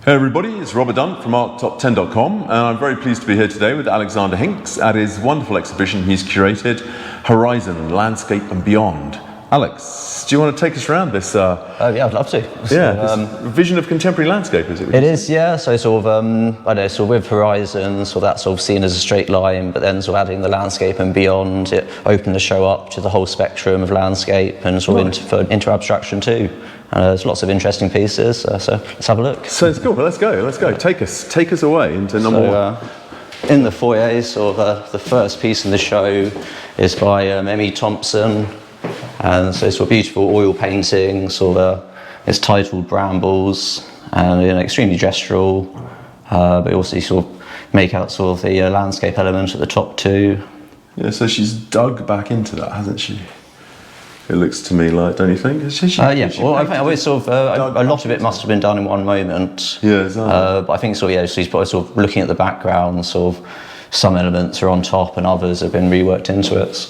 Hey everybody, it's Robert Dunt from ArtTop10.com, and I'm very pleased to be here today with Alexander Hinks at his wonderful exhibition he's curated, Horizon, Landscape and Beyond. Alex, do you want to take us around this? Yeah, I'd love to. This vision of contemporary landscape, is it? It is, yeah. So sort of, I know, sort of with Horizon, so that's sort of seen as a straight line, but then sort of adding the landscape and beyond, it opened the show up to the whole spectrum of landscape and sort of into abstraction too. There's lots of interesting pieces, so let's have a look. So it's cool. Let's go. Take us away into number one. In the foyer, sort of the first piece in the show is by Emmy Thompson. And so it's a beautiful oil painting, it's titled Brambles, and extremely gestural, but also you sort of make out sort of the landscape element at the top too. Yeah, so she's dug back into that, hasn't she? It looks to me like, don't you think? I think a lot of it must have been done in one moment. Yeah, exactly. But I think she's probably sort of looking at the background, sort of some elements are on top and others have been reworked into it.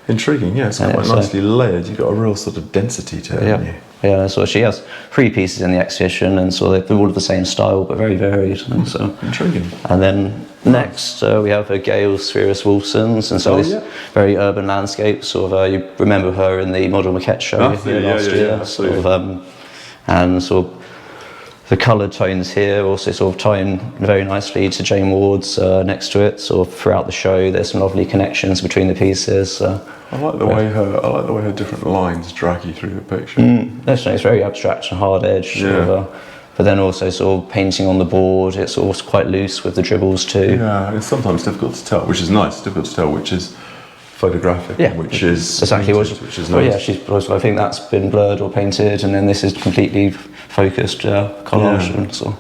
Intriguing, yeah, it's quite nicely layered. You've got a real sort of density to it, haven't you? Yeah, so she has 3 pieces in the exhibition, and so they're all of the same style, but very varied. And so intriguing. And then next we have Gail's Seres-Woolfsons, and so this very urban landscape. You remember her in the Model Maquette show last year. And the coloured tones here also sort of tie in very nicely to Jane Ward's next to it. Sort of throughout the show, there's some lovely connections between the pieces. I like the way her different lines drag you through the picture. It's very abstract and hard edged. But then also sort of painting on the board, it's also quite loose with the dribbles too. Yeah, it's sometimes difficult to tell, which is nice. Difficult to tell which is photographic, which is exactly painted, which is nice. I think that's been blurred or painted, and then this is completely focused collage.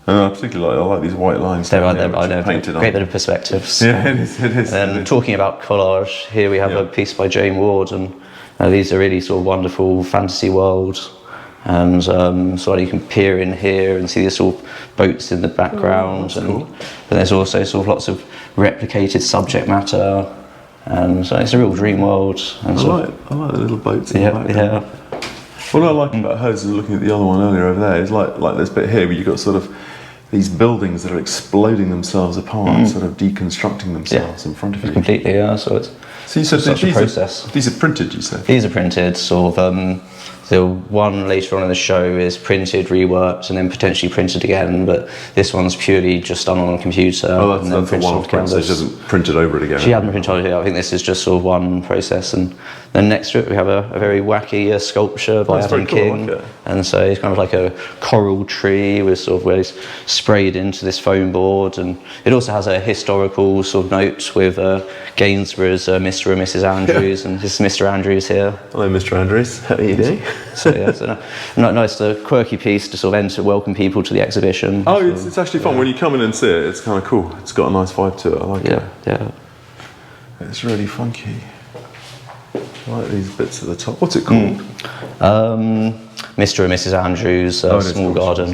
And I particularly like these white lines. I know, painted great bit of perspectives. Yeah, it is. And then talking about collage, here we have a piece by Jane Ward, and these are really sort of wonderful fantasy world. And you can peer in here and see the sort of boats in the background, and there's also sort of lots of replicated subject matter. And so it's a real dream world. And I like the little boats in the background. What I like about hers is looking at the other one earlier over there is like this bit here where you've got sort of these buildings that are exploding themselves apart, sort of deconstructing themselves in front of you. Completely, so you said such a process. These are printed, you said? These are printed, the one later on in the show is printed, reworked, and then potentially printed again, but this one's purely just done on a computer. Oh, that's a one-off print, so she hasn't printed over it again. She hasn't printed it. I think this is just sort of one process. And then next to it we have a very wacky sculpture by Adam King. Like and so it's kind of like a coral tree with sort of where it's sprayed into this foam board, and it also has a historical sort of note with Gainsborough's Mr. and Mrs. Andrews, and this is Mr. Andrews here. Hello, Mr. Andrews. How are you doing? Nice, quirky piece to sort of welcome people to the exhibition. Oh, it's actually fun. When you come in and see it, it's kind of cool. It's got a nice vibe to it. I like it. Yeah. It's really funky. I like these bits at the top. What's it called? Mr. and Mrs. Andrews, Small Garden.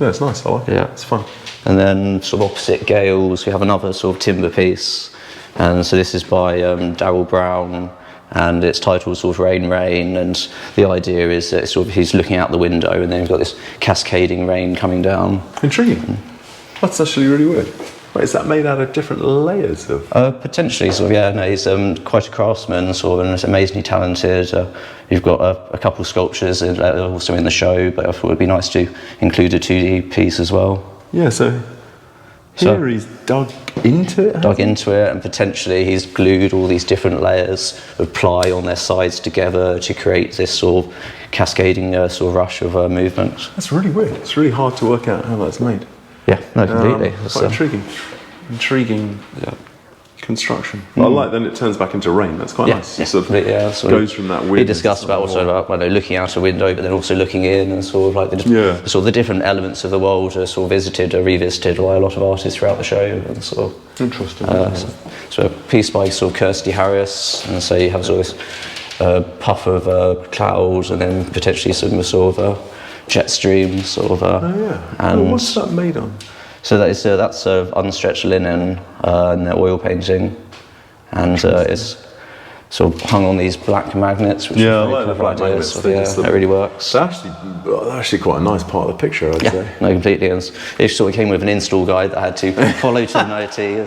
Yeah, it's nice. I like it. Yeah, it's fun. And then sort of opposite Gail's, we have another sort of timber piece, and so this is by Daryl Brown. And it's titled sort of Rain, Rain, and the idea is that sort of he's looking out the window and then you've got this cascading rain coming down. Intriguing. That's actually really weird. Wait, is that made out of different layers of? Potentially, he's quite a craftsman, and is amazingly talented. You've got a couple of sculptures also in the show, but I thought it would be nice to include a 2D piece as well. Yeah, so here he's dug into it? And potentially he's glued all these different layers of ply on their sides together to create this sort of cascading sort of rush of movement. That's really weird. It's really hard to work out how that's made. Yeah, no, completely. Quite intriguing construction. I like then it turns back into rain. That's quite nice. It sort of goes from that weird. We discussed about looking out a window, but then also looking in, and sort of like the different elements of the world are sort of visited or revisited by a lot of artists throughout the show. And sort of interesting. So a piece by sort of Kirsty Harris, and so you have sort of this puff of clouds, and then potentially some sort of jet streams, sort of. And what's that made on? So that's unstretched linen and they're oil painting, and it's sort of hung on these black magnets, which Yeah, I is very like the clever black idea. magnets. So, yeah, it really works. They're actually quite a nice part of the picture, I'd say. No, completely. And it sort of came with an install guide that I had to follow to the T.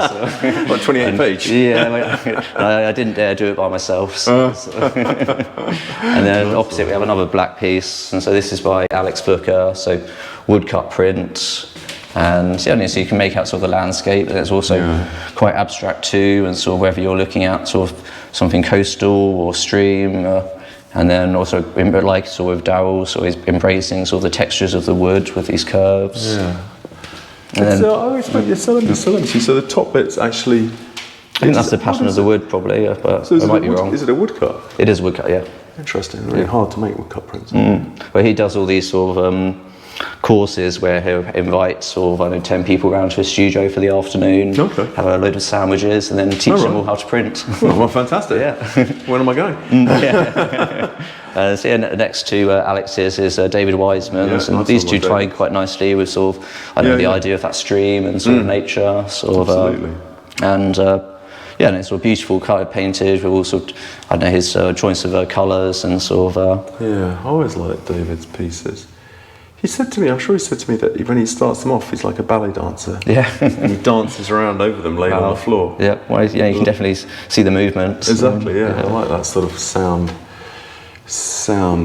Like 28 page. Yeah, I didn't dare do it by myself. And then opposite we have another black piece, and so this is by Alex Booker, so woodcut print. And yeah, so you can make out sort of the landscape, and it's also quite abstract too, and sort of whether you're looking at sort of something coastal or stream, and then also like sort of with Daryl, sort of embracing sort of the textures of the wood with these curves. Yeah. I expect you're selling. So the top bit's actually. I think that's the pattern of the wood, probably, but so I might be wrong. Is it a woodcut? It is woodcut, yeah. Interesting. Really hard to make woodcut prints. But he does all these sort of courses where he'll invite sort of 10 people around to his studio for the afternoon, have a load of sandwiches, and then teach them all how to print. Oh, well, fantastic. Yeah. When am I going? So next to Alex's is David Wiseman's, and these two tie in quite nicely with sort of the idea of that stream and sort of nature, sort of. Absolutely. And and it's sort of beautiful colour painted with all sort of, his choice of colours and sort of. Yeah, I always liked David's pieces. He said to me, I'm sure he said to me that when he starts them off, he's like a ballet dancer. Yeah. And he dances around over them, laid on the floor. Yeah, well, you can definitely see the movement. Exactly, I like that sort of sound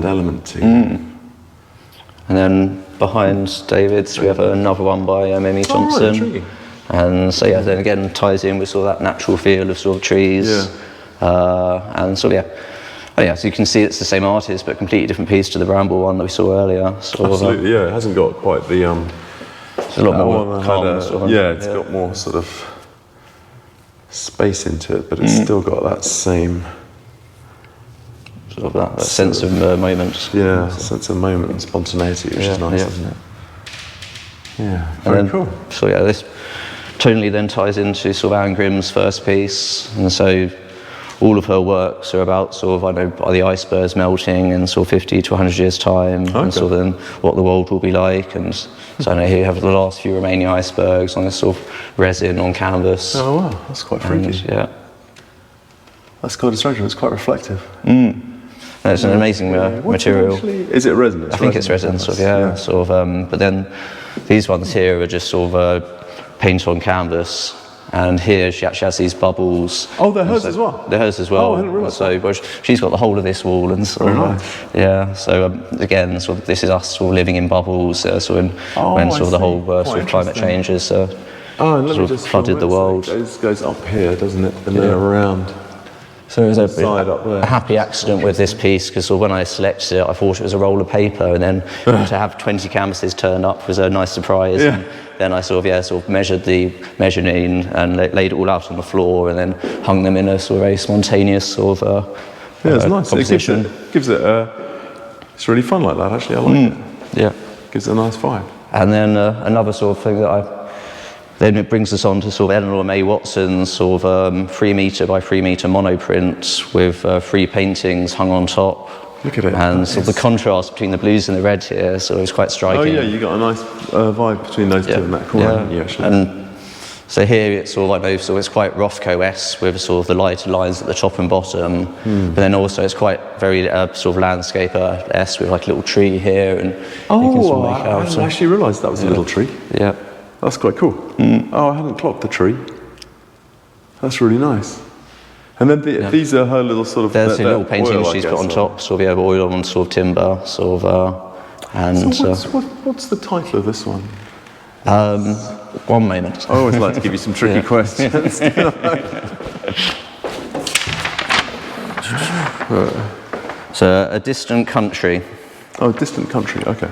element to it. And then behind David's, we have another one by Emmy Thompson. Right, intriguing. And so then again ties in with sort of that natural feel of sort of trees. And so so you can see it's the same artist, but a completely different piece to the Bramble one that we saw earlier. Absolutely, it hasn't got quite the it's a lot more calm. It's got more sort of space into it, but it's still got that same sort of that sense of moment. Yeah, sense of moment and spontaneity, which is nice, isn't it? Yeah, very cool. So this tonally then ties into sort of Anne Grimm's first piece, and so all of her works are about sort of, are the icebergs melting in sort of 50 to 100 years' time, and sort of then what the world will be like. And so here you have the last few remaining icebergs on this sort of resin on canvas. Oh wow, that's quite freaky. That's quite strange. It's quite reflective. It's an amazing material. Is it resin? I think it's resin, sort of, but then these ones here are just sort of paint on canvas. And here she actually has these bubbles. Oh, they're hers as well? They're hers as well. Oh, I didn't realise that. She's got the whole of this wall. And so, again, sort of, this is us sort of living in bubbles when sort of the whole sort of climate changes sort of flooded the world. It goes up here, doesn't it? And then around. So it was a happy accident with this piece, because when I selected it, I thought it was a roll of paper, and then to have 20 canvases turn up was a nice surprise. And then I sort of measured the measuring and laid it all out on the floor, and then hung them in a sort of very spontaneous sort of it's nice. composition. It gives it it's really fun like that, actually. I like it. Yeah. Gives it a nice vibe. And then another sort of thing that then it brings us on to sort of Eleanor May Watson's sort of 3 metre by 3 metre monoprint with 3 paintings hung on top. Look at it. And sort of the contrast between the blues and the red here, so it's quite striking. Oh yeah, you got a nice vibe between those two in that corner, haven't you, actually? And so here it's sort of so it's quite Rothko-esque with sort of the lighter lines at the top and bottom, but then also it's quite very sort of landscape-esque with like a little tree here, and you can sort of make out. I didn't actually realise that was a little tree. Yeah. That's quite cool. Oh, I hadn't clocked the tree. That's really nice. And then these are her little sort of... There's the little paintings she's put on top, sort of oil on sort of timber, sort of... and so what's the title of this one? One moment. I always like to give you some tricky questions. So, A Distant Country. Oh, Distant Country, okay.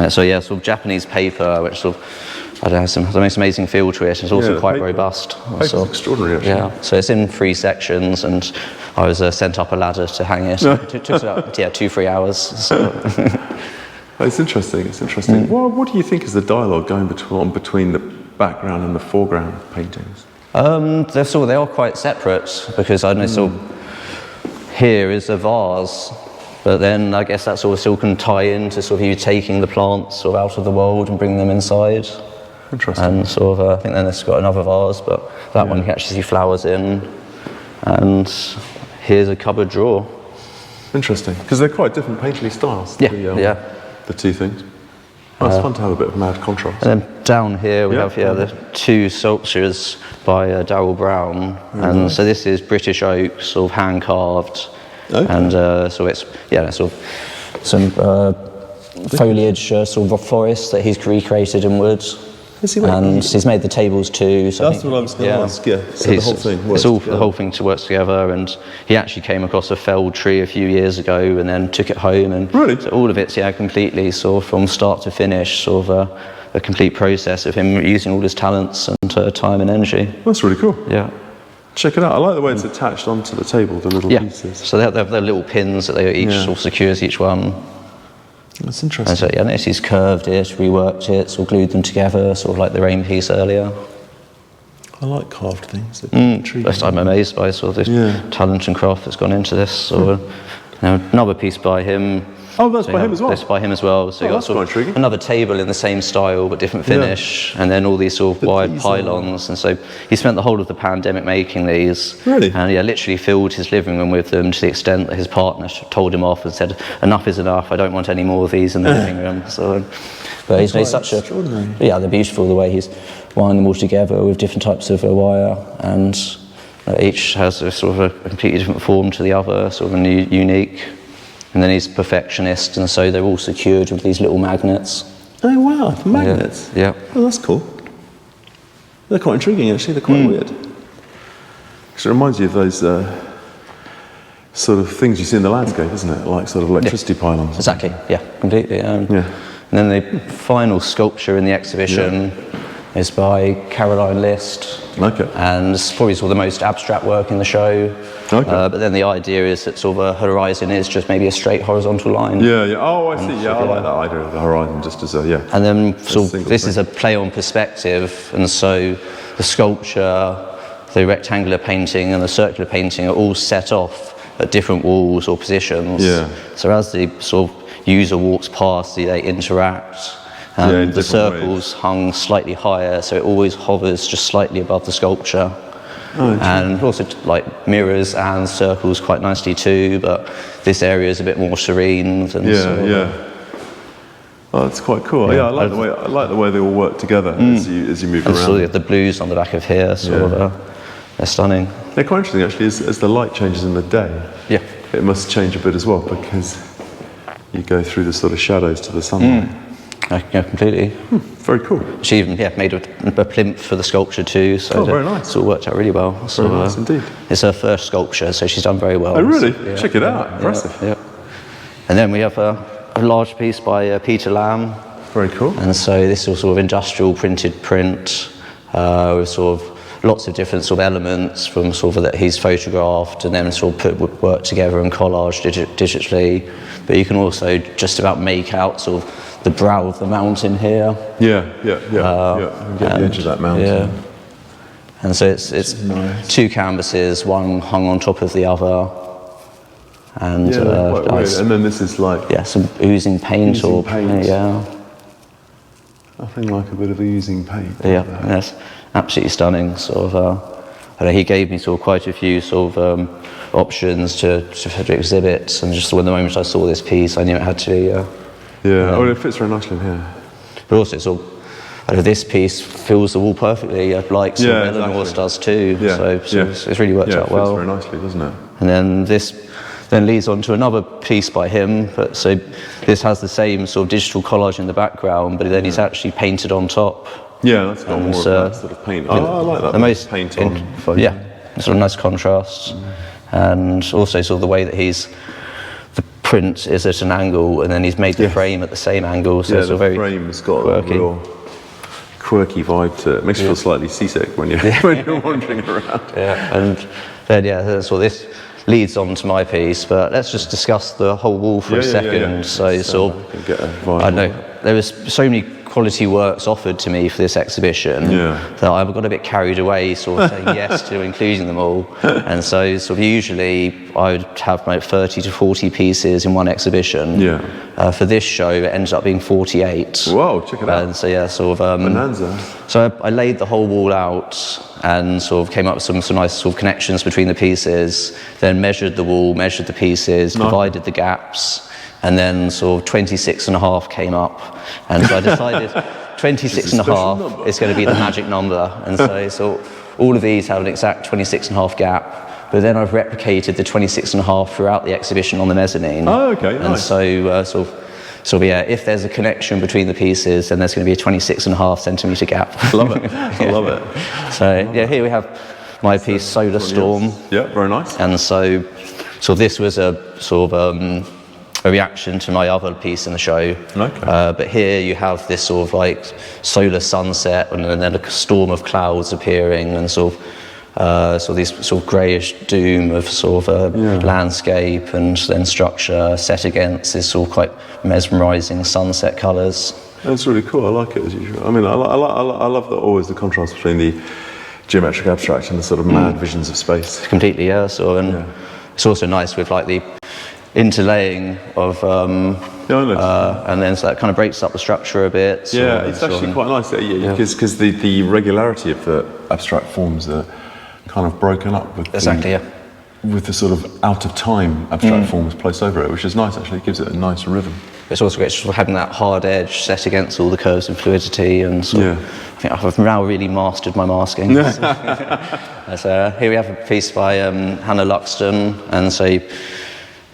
Sort of Japanese paper, which sort of, has the most amazing feel to it. It's also quite robust. It's extraordinary, actually. Yeah, so it's in 3 sections, and I was sent up a ladder to hang it. It took about 2-3 hours. So. It's interesting. What do you think is the dialogue going between the background and the foreground paintings? They are quite separate, because I know sort of here is a vase. But then I guess that sort of still can tie into sort of you taking the plants sort of out of the world and bringing them inside. Interesting. And sort of, I think then it's got another vase, but that one you can actually see flowers in. And here's a cupboard drawer. Interesting, because they're quite different painterly styles. The two things. Well, it's fun to have a bit of mad contrast. And then down here we have the two sculptures by Daryl Brown, and so this is British oak, sort of hand carved, and so it's sort of some foliage, sort of a forest that he's recreated in wood. And he's made the tables too. So that's what I was going to ask. Yeah, so the whole thing works. The whole thing works together. And he actually came across a felled tree a few years ago, and then took it home. And really, so all of it's completely sort of from start to finish, sort of a complete process of him using all his talents and time and energy. That's really cool. Yeah. Check it out. I like the way it's attached onto the table, the little pieces. So they have their little pins that they each sort of secures each one. That's interesting. And so notice he's curved it, reworked it, sort of glued them together, sort of like the rain piece earlier. I like carved things. I'm amazed by sort of this talent and craft that's gone into this. So another piece by him. Oh, that's by him as well. That's by him as well. So you got sort of another table in the same style but different finish, and then all these sort of wide pylons. And so he spent the whole of the pandemic making these. Really? And literally filled his living room with them to the extent that his partner told him off and said, "Enough is enough. I don't want any more of these in the living room." So, but he's made such extraordinary. They're beautiful the way he's wired them all together with different types of wire, and each has a sort of a completely different form to the other, sort of unique. And then he's a perfectionist, and so they're all secured with these little magnets. Oh wow, magnets. Yeah. Oh, that's cool. They're quite intriguing actually, they're quite weird. Because it reminds you of those sort of things you see in the landscape, isn't it? Like sort of electricity pylons. Exactly, completely. And then the final sculpture in the exhibition is by Caroline List. Okay. And it's probably sort of the most abstract work in the show. Okay. But then the idea is that sort of a horizon is just maybe a straight horizontal line. Oh, I see. I like that idea of the horizon just as And then this is a play on perspective, and so the sculpture, the rectangular painting and the circular painting are all set off at different walls or positions. Yeah. So as the sort of user walks past, they interact. The circles hung slightly higher, so it always hovers just slightly above the sculpture. And also like mirrors and circles quite nicely too, but this area is a bit more serene. Oh, that's quite cool. I like the way they all work together as you move around. So the blues on the back of here, they're stunning. They're quite interesting actually. As the light changes in the day, it must change a bit as well because you go through the sort of shadows to the sunlight. Yeah, completely. Very cool. She even made a plinth for the sculpture too. So very nice. It's all worked out really well. Very nice indeed. It's her first sculpture, so she's done very well. Oh really? Check it out. Impressive. And then we have a large piece by Peter Lamb. Very cool. And so this is sort of industrial printed print with sort of lots of different sort of elements from sort of that he's photographed and then sort of work together and collage digitally. But you can also just about make out sort of the brow of the mountain here. Get the edge of that mountain. And so it's nice. Two canvases, one hung on top of the other. And quite weird. And then this is like some oozing paint paint. Nothing like a bit of oozing paint. Yes, absolutely stunning. Sort of, he gave me sort of quite a few sort of options to exhibit, and just when the moment I saw this piece, I knew it had to be. It fits very nicely in here. But also, sort of, this piece fills the wall perfectly, like sort of Eleanor's does too. It's really worked out well. It fits very nicely, doesn't it? And then this leads on to another piece by him. But so this has the same sort of digital collage in the background, but then he's actually painted on top. Yeah, that's got more of that sort of paint. I like that. The most paint on. Sort of nice contrast, and also sort of the way that the print is at an angle, and then he's made the frame at the same angle. So it's the very frame's got quirky. a real quirky vibe to it. It makes you feel slightly seasick when you're wandering around. And then so this leads on to my piece, but let's just discuss the whole wall for a second. So sort of, I don't know, there was so many quality works offered to me for this exhibition that I got a bit carried away, sort of saying yes to including them all. And so sort of usually I would have like 30 to 40 pieces in one exhibition. For this show, it ended up being 48. Whoa, check it out. And so yeah, sort of bonanza. So I laid the whole wall out and sort of came up with some nice sort of connections between the pieces, then measured the wall, measured the pieces, divided the gaps, and then sort of 26 and a half came up. And so I decided 26 and a half is going to be the magic number. And so all of these have an exact 26 and a half gap, but then I've replicated the 26 and a half throughout the exhibition on the mezzanine. Oh, okay, nice. And so yeah, if there's a connection between the pieces, then there's going to be a 26.5 centimetre gap. Love it. I love it. So yeah, here we have my piece, Solar Storm. Yeah, very nice. And so this was a sort of a reaction to my other piece in the show. Okay. But here you have this sort of like solar sunset and then a storm of clouds appearing and sort of these sort of greyish doom of sort of landscape and then structure set against this sort of quite mesmerising sunset colours. That's really cool. I like it as usual. I mean, I love always the contrast between the geometric abstract and the sort of mad visions of space. Completely, yeah. It's also nice with like the interlaying of and then so that kind of breaks up the structure a bit. It's actually quite nice because the regularity of the abstract forms are kind of broken up with with the sort of out of time abstract forms placed over it, which is nice. Actually, it gives it a nice rhythm. It's also great sort of having that hard edge set against all the curves and fluidity, and I think I've now really mastered my masking. So here we have a piece by Hannah Luxton, and so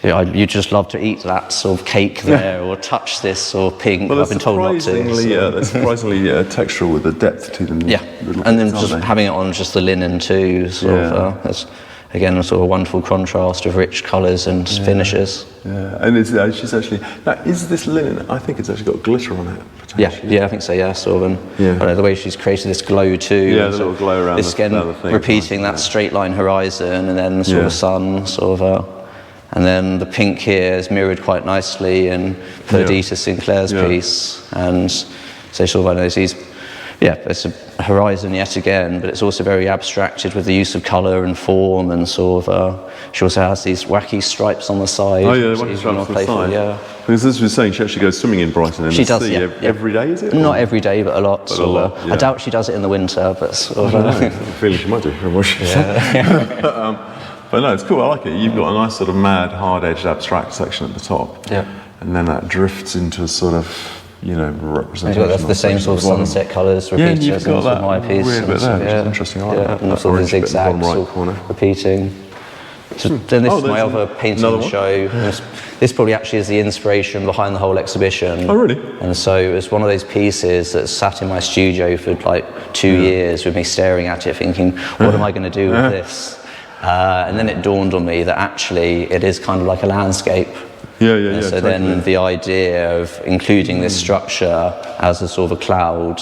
you just love to eat that sort of cake there, or touch this sort of pink. Well, I've been told not to. They're surprisingly textural with the depth to them. Yeah, and then just having it on just the linen too. That's again a sort of wonderful contrast of rich colours and finishes. Yeah, and she's actually now, is this linen? I think it's actually got glitter on it. Yeah, I think so. Yeah, sort of. And I know the way she's created this glow too. Yeah, the little glow around this again, repeating that straight line horizon, and then sort of sun, sort of. And then the pink here is mirrored quite nicely in Perdita Sinclair's piece. And so sort of I know these, it's a horizon yet again, but it's also very abstracted with the use of colour and form, and sort of, she also has these wacky stripes on the side. Oh yeah, the wacky stripes on the side. Yeah. Because as we were saying, she actually goes swimming in Brighton in the sea every day, is it? Not every day, but a lot. But a lot, I doubt she does it in the winter, but sort of. I have a feeling she might do. But no, it's cool. I like it. You've got a nice sort of mad, hard-edged abstract section at the top. Yeah. And then that drifts into a sort of, representation. You've got the same sort of sunset colours repeated as in my piece. Weird bit there, which is interesting. I like that. And also the zigzags repeating. So then this is my other painting show. This probably actually is the inspiration behind the whole exhibition. Oh, really? And so it's one of those pieces that sat in my studio for like 2 years with me staring at it thinking, what am I going to do with this? And then it dawned on me that actually it is kind of like a landscape. So totally. Then the idea of including this structure as a sort of a cloud,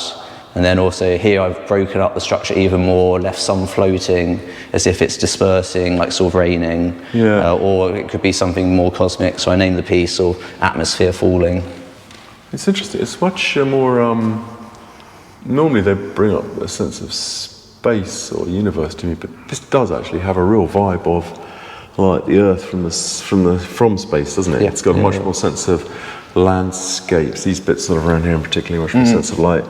and then also here I've broken up the structure even more, left some floating as if it's dispersing, like sort of raining, or it could be something more cosmic. So I named the piece sort of Atmosphere Falling. It's interesting. It's much more. Normally they bring up a sense of space or universe to me, but this does actually have a real vibe of like the Earth from space, doesn't it? It's got a much more sense of landscapes. These bits sort of around here in particular, much more sense of like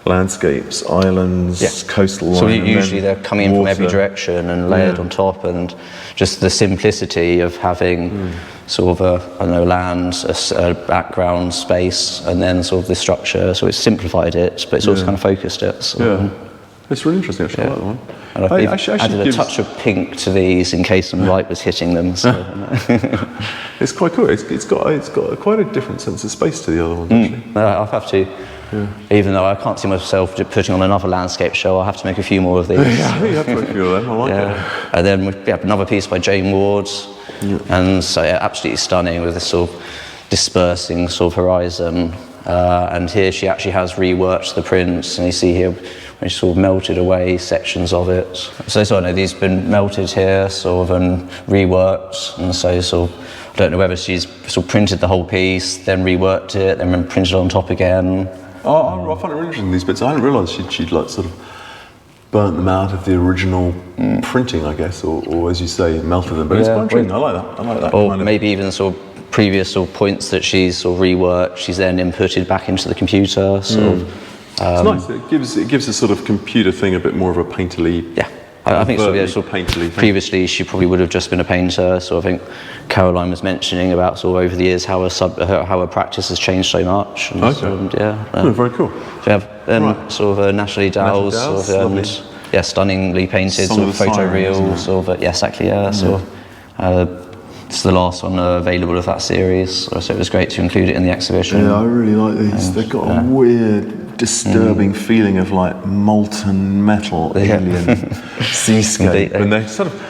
landscapes, islands, coastal line. So usually they're coming in from every direction and layered on top, and just the simplicity of having sort of land, a background, space, and then sort of the structure. So it's simplified it, but it's also kind of focused it. So. It's really interesting, actually. I like that one. And I've added a touch of pink to these in case some light was hitting them. So. It's quite cool. It's got quite a different sense of space to the other ones, actually. I'll have to. Even though I can't see myself putting on another landscape show, I'll have to make a few more of these. I think you have to make a few of them. I like it. And then we have another piece by Jane Ward. And so, absolutely stunning with this sort of dispersing sort of horizon. And here she actually has reworked the prints, and you see here when she sort of melted away sections of it. So I know these have been melted here, sort of, and reworked, and so sort of, I don't know whether she's sort of printed the whole piece, then reworked it, then printed it on top again. I find it really interesting, these bits. I hadn't realised she'd like sort of burnt them out of the original printing, I guess, or as you say, melted them. But it's quite intriguing. I like that. Or maybe even sort of previous sort of points that she's sort of reworked, she's then inputted back into the computer. It's nice. It gives a sort of computer thing a bit more of a painterly. Yeah. I think sort of painterly. Previously, she probably would have just been a painter. So I think Caroline was mentioning about sort of over the years how her practice has changed so much. And very cool. So we have sort of Natalie Dowse, sort of, and stunningly painted sort of photo reel, sort of exactly. So it's the last one available of that series, so it was great to include it in the exhibition. Yeah, I really like these. They've got a weird, disturbing feeling of like molten metal alien seascape, and they're sort of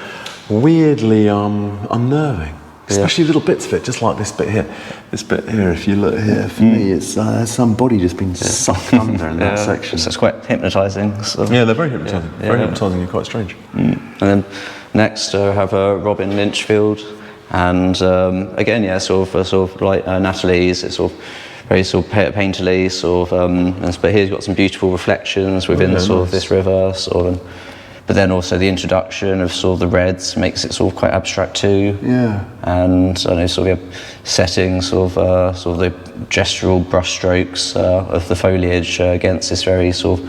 weirdly unnerving. Especially little bits of it, just like this bit here. This bit here, if you look here, for me, it's some body just been sucked under in that section. So it's quite hypnotising. So. Yeah, they're very hypnotising. Very hypnotising and quite strange. And then next, I have Robyn Litchfield. And again, sort of like Natalie's, it's sort of very sort of painterly, sort of. But here's got some beautiful reflections within sort of this river, sort of. But then also the introduction of sort of the reds makes it sort of quite abstract too. Yeah. And I know sort of setting sort of the gestural brushstrokes of the foliage against this very sort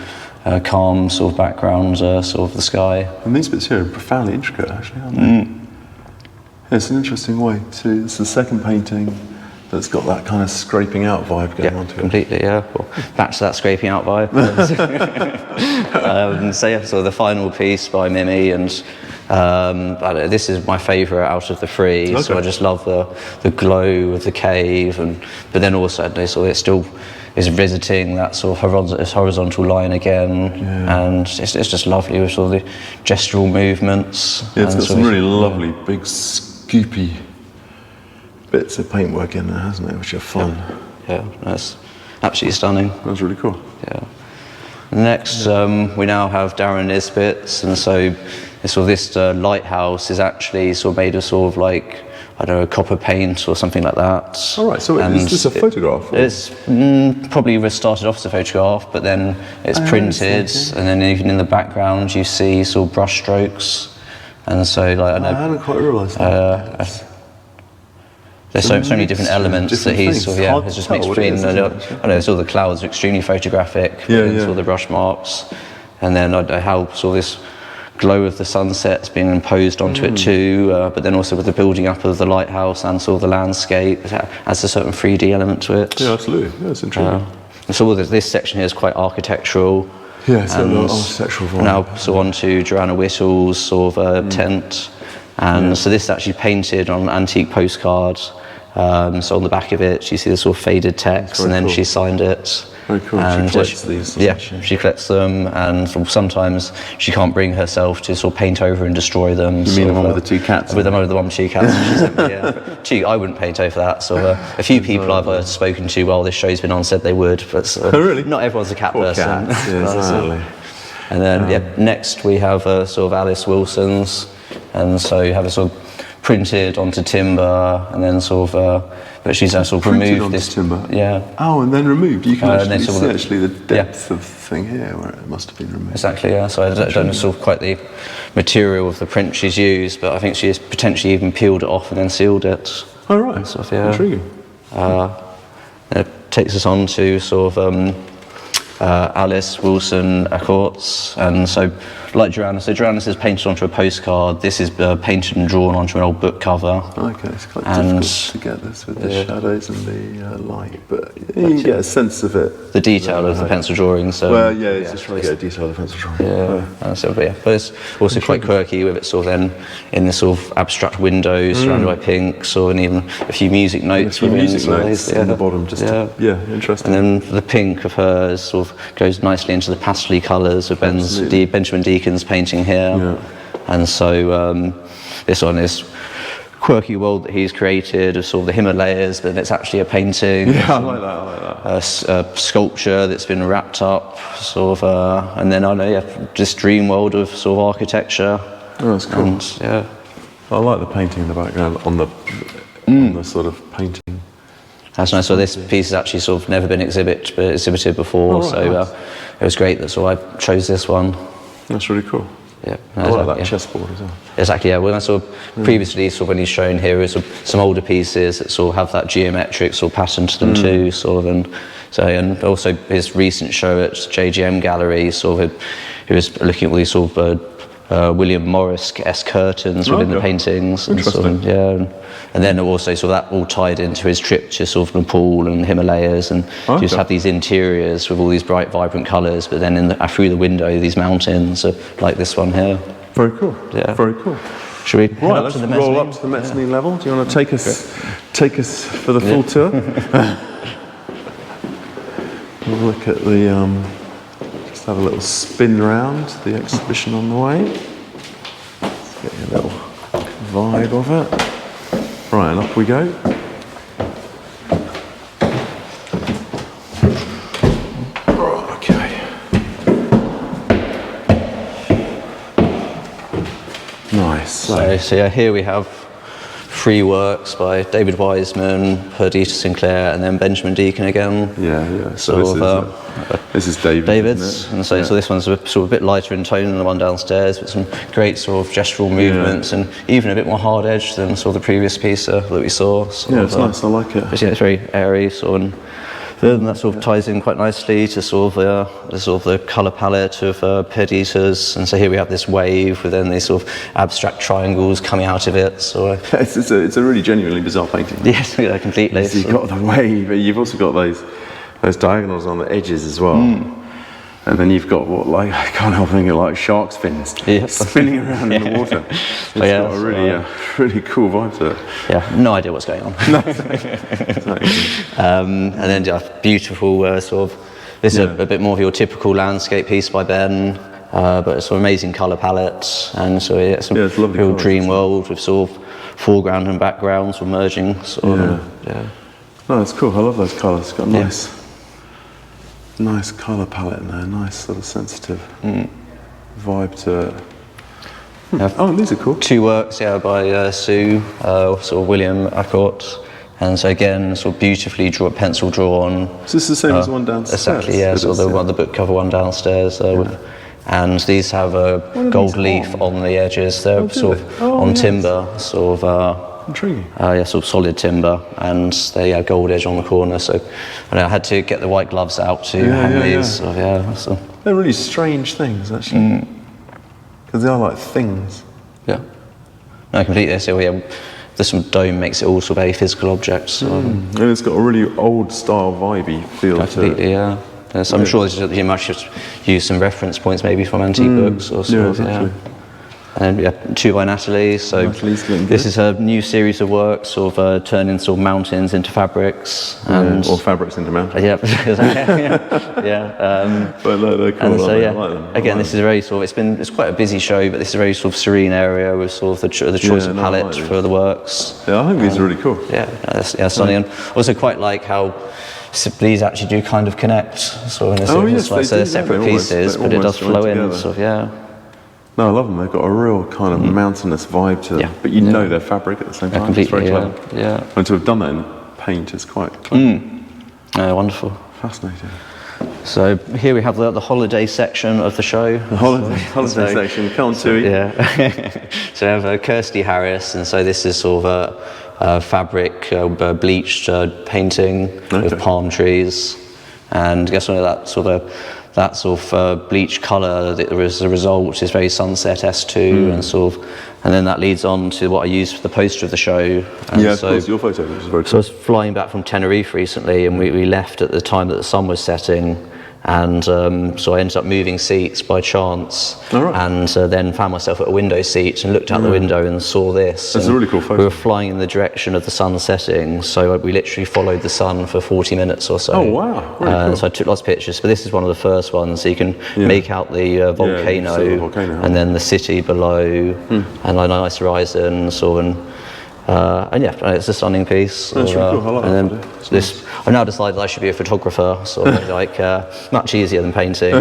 of calm sort of background, sort of the sky. And these bits here are profoundly intricate, actually, aren't they? It's an interesting way to. It's the second painting that's got that kind of scraping out vibe going on to it. Completely, yeah. Well, back to that scraping out vibe. So the final piece by Mimei, and this is my favourite out of the three. Okay. So I just love the glow of the cave, but then also it still is visiting that sort of horizontal line again, and it's just lovely with sort of the gestural movements. Yeah, it's got some really lovely big scoopy bits of paintwork in there, hasn't it, which are fun. Yeah, that's absolutely stunning. That's really cool. Yeah. Next, we now have Darren Nisbett, and so this lighthouse is actually sort of made of sort of like, I don't know, copper paint or something like that. All right, so is this a photograph? It's probably started off as a photograph, but then it's printed, and then even in the background you see sort of brush strokes, and so like I hadn't quite realised that. There's so many different elements that he's sort of, has just mixed between. I know all the clouds are extremely photographic, all the brush marks, and then I know how sort of this glow of the sunset's been imposed onto it too, but then also with the building up of the lighthouse and sort of the landscape, it adds a certain 3D element to it. Yeah, absolutely. Yeah, it's intriguing. And so this section here is quite architectural. Yeah, it's a architectural vibe. Now on to Joanna Whittle's sort of tent, and so this is actually painted on an antique postcard. So on the back of it, you see the sort of faded text, and then she signed it. Very cool. And she collects these. Yeah, she collects them, and sometimes she can't bring herself to sort of paint over and destroy them. You mean the one with the two cats? With the one with the 2 cats. She sent me, I wouldn't paint over that. So a few people I've spoken to while this show's been on said they would, but really? Not everyone's a cat Poor person. Cats. Yeah, exactly. And then next we have sort of Alice Wilson's, and so you have a sort of printed onto timber, and then sort of, but she's sort of removed this timber. Yeah. Oh, and then removed. You can actually see the depth of the thing here where it must have been removed. Exactly. Yeah. So I don't know sort of quite the material of the print she's used, but I think she has potentially even peeled it off and then sealed it. Oh right. Sort of, Intriguing. It takes us on to sort of Alice Wilson Accourts, and so like Joanna, so Joanna is painted onto a postcard. This is painted and drawn onto an old book cover. Okay, it's quite difficult to get this with the shadows and the light, but you can get a sense of it. The detail of the pencil drawing. So it's just trying to get a detail of the pencil drawing. But it's also quite quirky with it sort of then in this sort of abstract windows surrounded by pinks, or and even a few music notes. In the bottom, interesting. And then the pink of hers sort of goes nicely into the pastel colours of Benjamin Deakin's painting here, and so this one is Quirky World that he's created of sort of the Himalayas, but it's actually a painting. Yeah, I like that. A sculpture that's been wrapped up, sort of, and then this dream world of sort of architecture. Oh, that's cool. And, I like the painting in the background on the sort of painting. That's nice. So this piece has actually sort of never been exhibited before. It was great that sort of I chose this one. That's really cool. Yeah, I like that chessboard as well. Exactly. Yeah. When I saw previously, sort of when he's shown here, is some older pieces that sort of have that geometric sort of pattern to them too, sort of, and also his recent show at JGM Gallery, sort of, he was looking at all these sort of William Morris-esque curtains within the paintings, and sort of, and then also sort of that all tied into his trip to sort of Nepal and Himalayas, and you just have these interiors with all these bright, vibrant colours, but then through the window, these mountains, like this one here. Very cool. Yeah. Very cool. Should we let's roll up to the mezzanine level. Do you want to take us for the full tour? We'll look at the. Just have a little spin round the exhibition on the way. Let's get a little vibe of it. Right, and up we go. Okay. Nice. So yeah, here we have 3 works by David Wiseman, Perdita Sinclair, and then Benjamin Deakin again. Yeah. So this is David's, isn't it? and so this one's sort of a bit lighter in tone than the one downstairs, with some great sort of gestural movements, and even a bit more hard edged than sort of the previous piece that we saw. It's nice. I like it. But yeah, it's very airy, sort of. And that sort of ties in quite nicely to sort of the colour palette of Perdita's, and so here we have this wave with then these sort of abstract triangles coming out of it. So it's a really genuinely bizarre painting. Yes, yeah, completely. So you've got the wave, but you've also got those diagonals on the edges as well. And then you've got I can't help thinking like shark's fins spinning around in the water. It's got a really cool vibe to it. Yeah, no idea what's going on. And then beautiful sort of, this is a bit more of your typical landscape piece by Ben, but it's an amazing colour palette, and so it's a real dream world with sort of foreground and background sort of merging. No, it's cool. I love those colours. It's got a nice colour palette in there, nice sort of sensitive vibe to it. Oh, these are cool. 2 works, by Sue, sort of William Acott, and so again, sort of beautifully pencil drawn. Is this the same as the one downstairs? Exactly, yeah. So the book cover one downstairs, and these have a gold leaf on the edges. They're sort of on timber, sort of. Intriguing. Sort of solid timber, and they have gold edge on the corner. So I had to get the white gloves out to hang these. So, they're really strange things, actually, because they are like things. Yeah. No, completely. So this dome makes it all sort of very physical objects. So. And it's got a really old style vibey feel to it. Yeah. So I'm sure you might just use some reference points maybe from antique books or sort of. Exactly. And 2 by Natalie. So this is a new series of works, sort of turning sort of mountains into fabrics, or fabrics into mountains. But they're cool. And so I like them. Again, this is a very sort of it's quite a busy show, but this is a very sort of serene area with sort of the choice of palette for the works. Yeah, I think these are really cool. Stunning. And also quite like how these actually do kind of connect. So in a sense, so they're separate pieces, but it does flow in. Sort of, No, I love them. They've got a real kind of mountainous vibe to them, but you know they're fabric at the same time. Completely, it's very clever. And to have done that in paint is quite clever. Wonderful. Fascinating. So here we have the holiday section of the show. The holiday section. Come on, Tui. So we have Kirsty Harris, and so this is sort of a fabric bleached painting with palm trees, and guess what? That sort of bleach colour as a result is very Sunset S2 and then that leads on to what I used for the poster of the show. And of course, your photo, which is very cool. So I was flying back from Tenerife recently, and we left at the time that the sun was setting, and so I ended up moving seats by chance, and then found myself at a window seat and looked out the window and saw this. That's a really cool photo. We were flying in the direction of the sun setting, so we literally followed the sun for 40 minutes or so. Oh wow, really cool. So I took lots of pictures, but this is one of the first ones, so you can make out the volcano, and then the city below, and a nice horizon, And yeah, it's a stunning piece. That's really cool. I like and that. then this, I've now decided I should be a photographer, sort of like much easier than painting.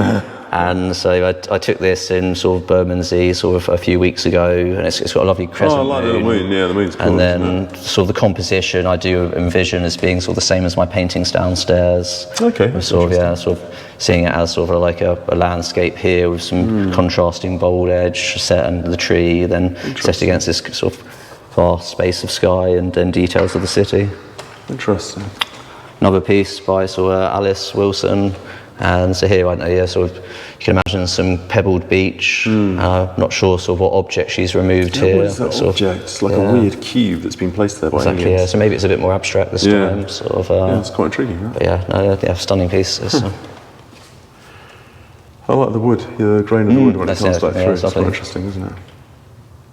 And so I took this in sort of Bermondsey sort of a few weeks ago, and it's got a lovely crescent moon. I like the moon. Yeah, the moon's cool. And then sort of the composition I do envision as being sort of the same as my paintings downstairs. Okay. Sort of seeing it as sort of like a landscape here with some contrasting bold edge set under the tree, then set against this sort of vast space of sky and then details of the city. Interesting. Another piece by sort of Alice Wilson. And so here, I don't know, yeah, sort of, you can imagine some pebbled beach. Not sure sort of what object she's removed here. What is that object? It's like a weird cube that's been placed there by aliens. Yeah. So maybe it's a bit more abstract this time. Sort of. Yeah, it's quite intriguing, right? But yeah, stunning pieces. I like the wood, the grain of the wood when it comes back through. It's lovely. quite interesting, isn't it?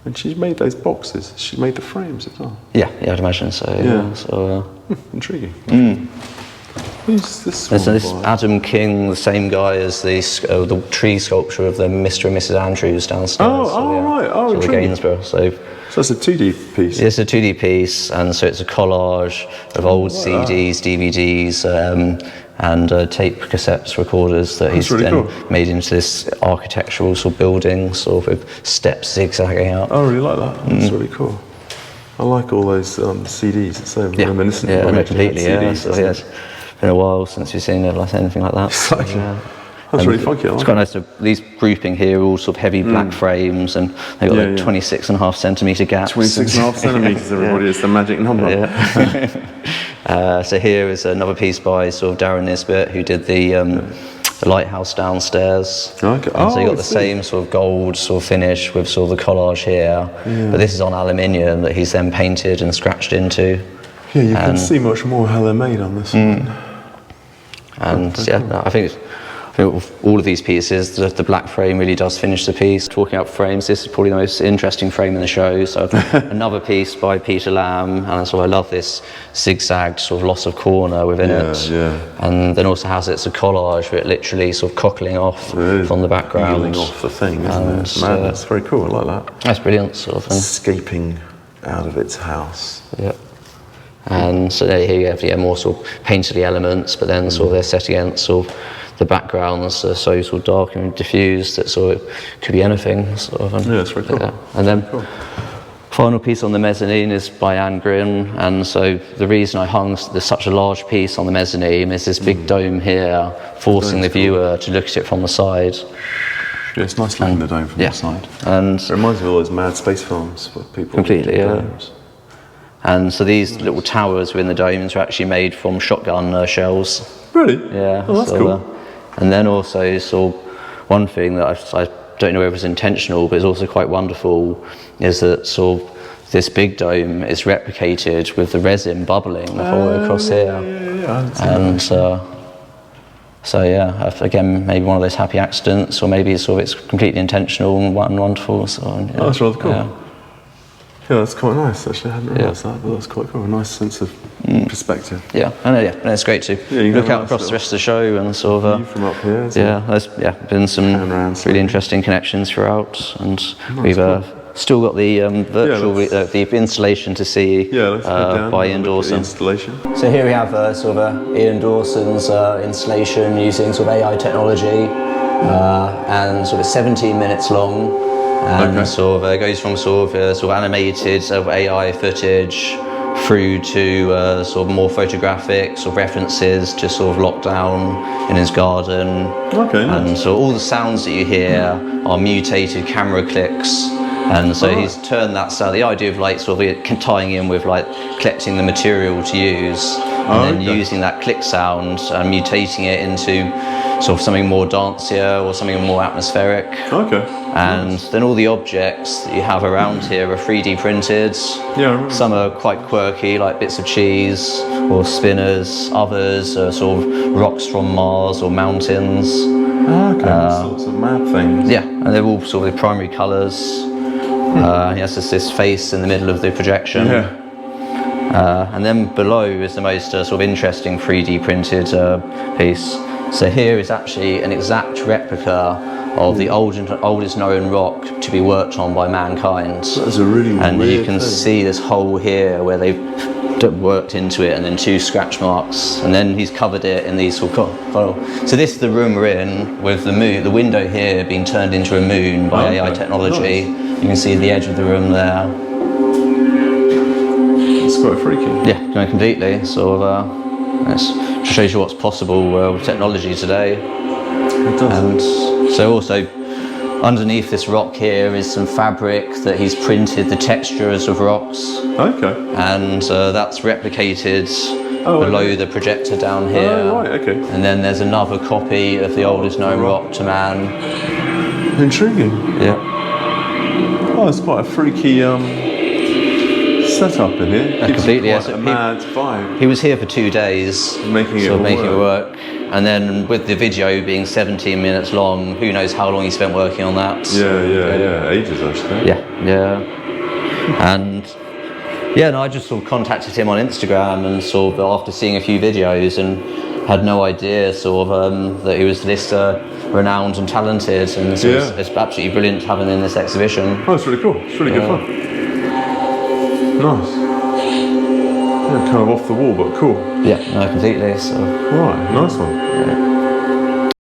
And she's made those boxes. She made the frames as well. Yeah, I'd imagine so. Yeah. So, intriguing. Who's this one? So this by? Adam King, the same guy as the tree sculpture of the Mr. and Mrs. Andrews downstairs. Right. Oh, the Gainsborough. So that's a 2D piece. It's a 2D piece, and so it's a collage of old CDs, DVDs, and tape cassettes, recorders that he's then made into this architectural sort of building, sort of with steps zigzagging out. I really like that. That's really cool. I like all those CDs. It's so reminiscent of completely. CDs, So it's been a while since we've seen anything like that. That's really funky. It's quite nice. These grouping here are all sort of heavy black frames, and they've got 26.5 centimetre gaps. 26.5 centimetres, everybody. It's the magic number. So here is another piece by sort of Darren Nisbett, who did the lighthouse downstairs. Okay. And so you got the same sort of gold sort of finish with sort of the collage here, but this is on aluminium that he's then painted and scratched into. Yeah, you can see much more how they're made on this one. And I think all of these pieces, the black frame really does finish the piece. Talking about frames, this is probably the most interesting frame in the show. So another piece by Peter Lamb, and so I love this zigzagged sort of loss of corner within it. And then also has it's a collage where it literally sort of cockling off from the background. Peeling off the thing, isn't it? Man, that's very cool. I like that. That's brilliant, sort of thing. Escaping out of its house. Yeah. And so here you have more sort of painterly elements, but then sort of they're set against sort of the backgrounds are so sort of dark and diffused that sort of could be anything. Sort of. And, it's very cool. And then final piece on the mezzanine is by Anne Grin, and so the reason I hung there's such a large piece on the mezzanine is this big dome here, forcing the viewer to look at it from the side. Yeah, it's nice looking the dome from the side. And it reminds me of all those mad space films where people completely, And so these little towers within the domes are actually made from shotgun shells. Really? Yeah. Oh, that's cool. And then also, one thing that I don't know if it's intentional, but it's also quite wonderful, is that this big dome is replicated with the resin bubbling the whole way across here. And again, maybe one of those happy accidents, or maybe it's completely intentional and wonderful. That's rather cool. Yeah, that's quite nice actually. I hadn't realised that, but that's quite cool. A nice sense of perspective. Yeah, I know. And it's great to look out across the rest of the show and sort of. View from up here. There's been some really interesting connections throughout, and we've still got the virtual the installation to see by Ian Dawson. So here we have Ian Dawson's installation using sort of AI technology, and sort of 17 minutes long. And it goes from sort of animated AI footage through to sort of more photographic sort of references to sort of lockdown in his garden. And so all the sounds that you hear are mutated camera clicks. And so he's turned that sound, the idea of tying in with collecting the material to use, and then using that click sound and mutating it into sort of something more dancier or something more atmospheric. And then all the objects that you have around here are 3D printed. Some are quite quirky, like bits of cheese or spinners. Others are sort of rocks from Mars or mountains. Sorts of mad things. Yeah, and they're all sort of primary colours. He has this face in the middle of the projection. And then below is the most sort of interesting 3D printed piece. So here is actually an exact replica of the oldest known rock to be worked on by mankind. That's a really and weird you can thing. see this hole here where they've worked into it, and then 2 scratch marks, and then he's covered it in these sort of so this is the room we're in, with the moon, the window here being turned into a moon by AI technology. Nice. You can see the edge of the room there. It's quite freaky. Yeah, no, completely. Sort of, it shows you what's possible with technology today. It does. And so also underneath this rock here is some fabric that he's printed the textures of rocks. Okay. And that's replicated below the projector down here. Oh, right, okay. And then there's another copy of the oldest known rock to man. Intriguing. Yeah. Oh, it's quite a freaky setup in here. Gives Completely. you quite a mad vibe. He was here for 2 days, Making it work. And then with the video being 17 minutes long, who knows how long he spent working on that. Yeah. Ages, actually. Yeah. And I just sort of contacted him on Instagram, and sort of after seeing a few videos, and had no idea sort of that he was this renowned and talented, and so it's absolutely brilliant having him in this exhibition. Oh, it's really cool. It's really good fun. Nice. Yeah, kind of off the wall, but cool. Yeah, no, completely. So. Right, nice one.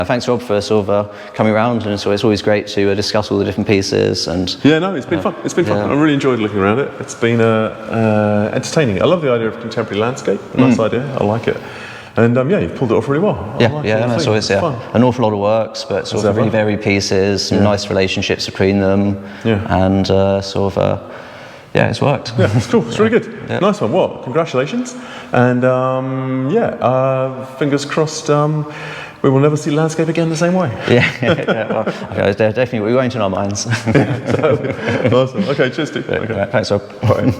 Thanks, Rob, for sort of coming around, and so it's always great to discuss all the different pieces. And it's been fun. It's been fun. I really enjoyed looking around it. It's been entertaining. I love the idea of contemporary landscape. Nice idea. I like it. And you've pulled it off really well. So it's an awful lot of works, but sort of really varied pieces, some nice relationships between them, and it's worked. Yeah, it's cool. It's really good. Nice one. Well, congratulations. And fingers crossed we will never see landscape again the same way. Definitely, we're going to in our minds. Awesome. Okay, cheers, Steve. Thanks, Rob.